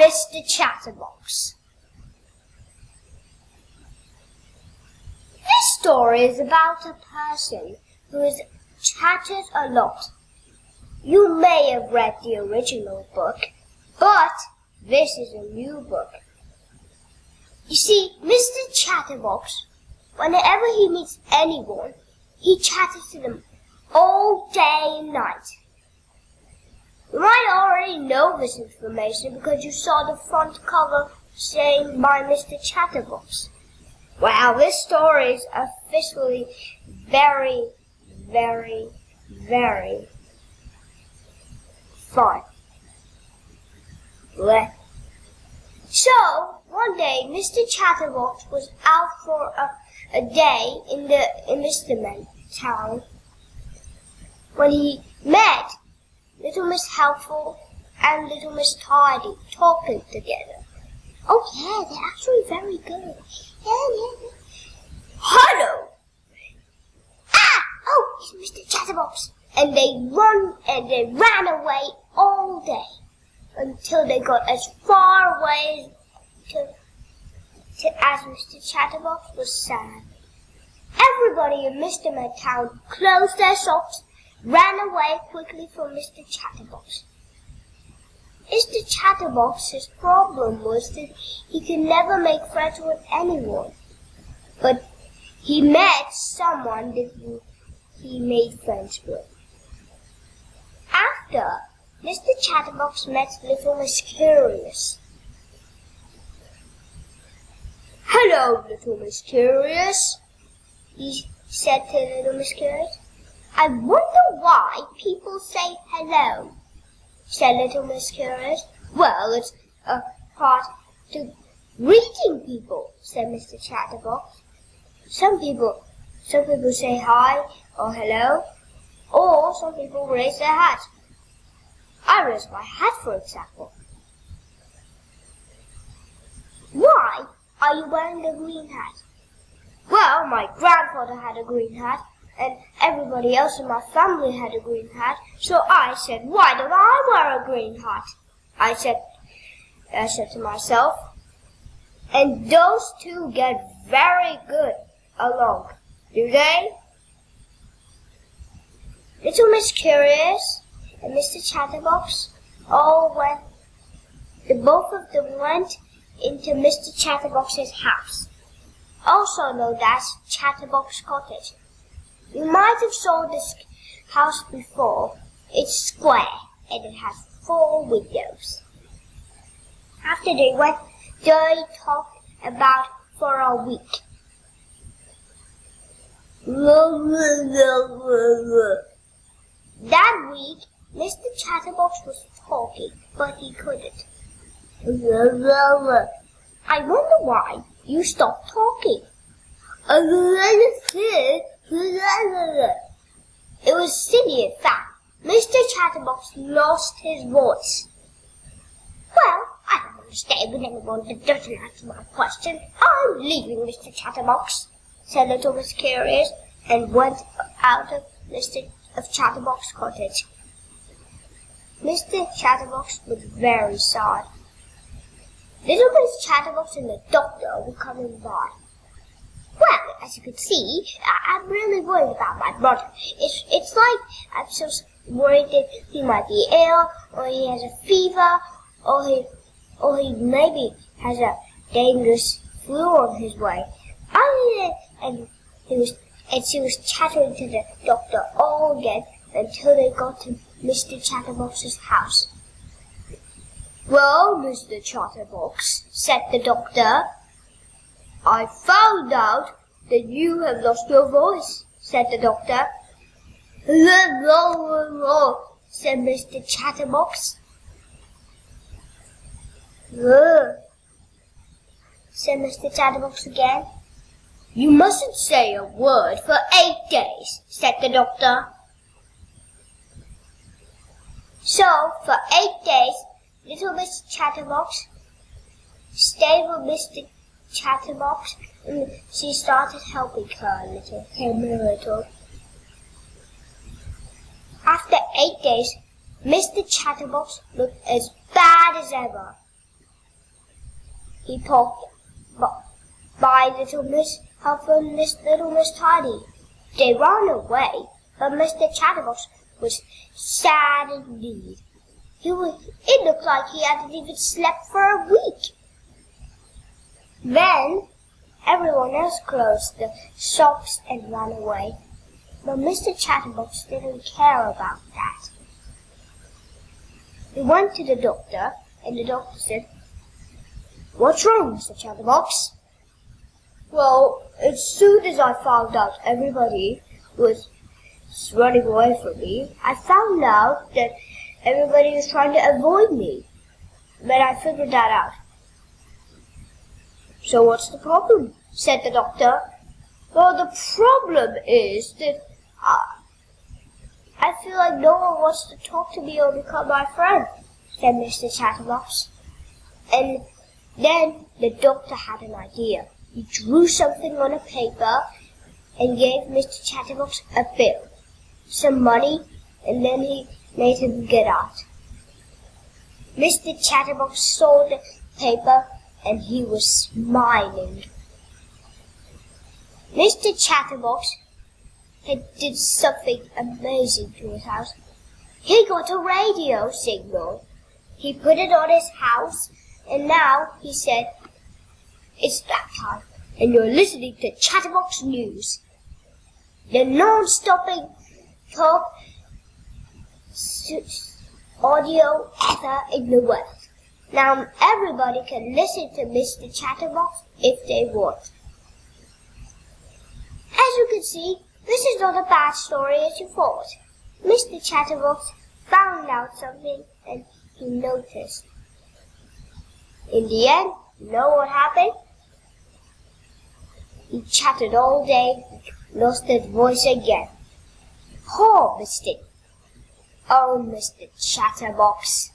Mr. Chatterbox. This story is about a person who chatters a lot. You may have read the original book, but this is a new book. You see, Mr. Chatterbox, whenever he meets anyone, he chatters to them all day and night. You might already know this information because you saw the front cover saying by Mr. Chatterbox. Well, this story is officially very, very, very fun. So, one day, Mr. Chatterbox was out for a day in Mr. Man's town when he met Little Miss Helpful and Little Miss Tidy talking together. Oh yeah, they're actually very good. Yeah. Hello! Ah! Oh, it's Mr. Chatterbox. And they ran away all day until they got as far away as Mr. Chatterbox was sad. Everybody in Mr. Man's town closed their shops, ran away quickly from Mr. Chatterbox. Mr. Chatterbox's problem was that he could never make friends with anyone. But he met someone that he made friends with. After, Mr. Chatterbox met Little Miss Curious. Hello, Little Miss Curious, he said to Little Miss Curious. I wonder why people say hello, said Little Miss Curious. Well, it's a part to greeting people, said Mr. Chatterbox. Some people say hi or hello, or some people raise their hats. I raise my hat, for example. Why are you wearing a green hat? Well, my grandfather had a green hat, and everybody else in my family had a green hat, so I said, why don't I wear a green hat? I said to myself, and those two get very good along, do they? Little Miss Curious and Mr. Chatterbox both of them went into Mr. Chatterbox's house, also known as Chatterbox Cottage. You might have saw this house before. It's square and it has 4 windows. After they went, they talked about for a week. That week, Mr. Chatterbox was talking, but he couldn't. I wonder why you stopped talking. It was silly, in fact. Mr. Chatterbox lost his voice. Well, I don't want to stay with anyone that doesn't answer my question. I'm leaving, Mr. Chatterbox, said Little Miss Curious, and went out of Chatterbox Cottage. Mr. Chatterbox was very sad. Little Miss Chatterbox and the doctor were coming by. Well, as you can see, I'm really worried about my brother. It's like I'm so worried that he might be ill, or he has a fever, or he maybe has a dangerous flu on his way. And she was chattering to the doctor all again until they got to Mr. Chatterbox's house. Well, Mr. Chatterbox, said the doctor, I found out that you have lost your voice, said the doctor. Said Mr. Chatterbox. Said Mr. Chatterbox again. You mustn't say a word for 8 days, said the doctor. So, for 8 days, Little Miss Chatterbox stayed with Mr. Chatterbox, and she started helping him a little. After 8 days, Mr. Chatterbox looked as bad as ever. he poked by Little Miss Huff and Little Miss Tidy. They ran away, but Mr. Chatterbox was sad indeed. It looked like he hadn't even slept for a week. Then everyone else closed the shops and ran away, but Mr. Chatterbox didn't care about that. He went to the doctor, and the doctor said, "What's wrong, Mr. Chatterbox?" "Well, as soon as I found out everybody was running away from me, I found out that everybody was trying to avoid me. But I figured that out." "So what's the problem?" said the doctor. "Well, the problem is that I feel like no one wants to talk to me or become my friend," said Mr. Chatterbox. And then the doctor had an idea. He drew something on a paper and gave Mr. Chatterbox a bill, some money, and then he made him get out. Mr. Chatterbox saw the paper and he was smiling. Mr. Chatterbox did something amazing to his house. He got a radio signal. He put it on his house, and now he said, "It's that time, and you're listening to Chatterbox News, the non-stopping talk audio ever in the world. Now everybody can listen to Mr. Chatterbox if they want." As you can see, this is not a bad story as you thought. Mr. Chatterbox found out something and he noticed. In the end, you know what happened? He chattered all day, lost his voice again. Oh, Mr. Chatterbox.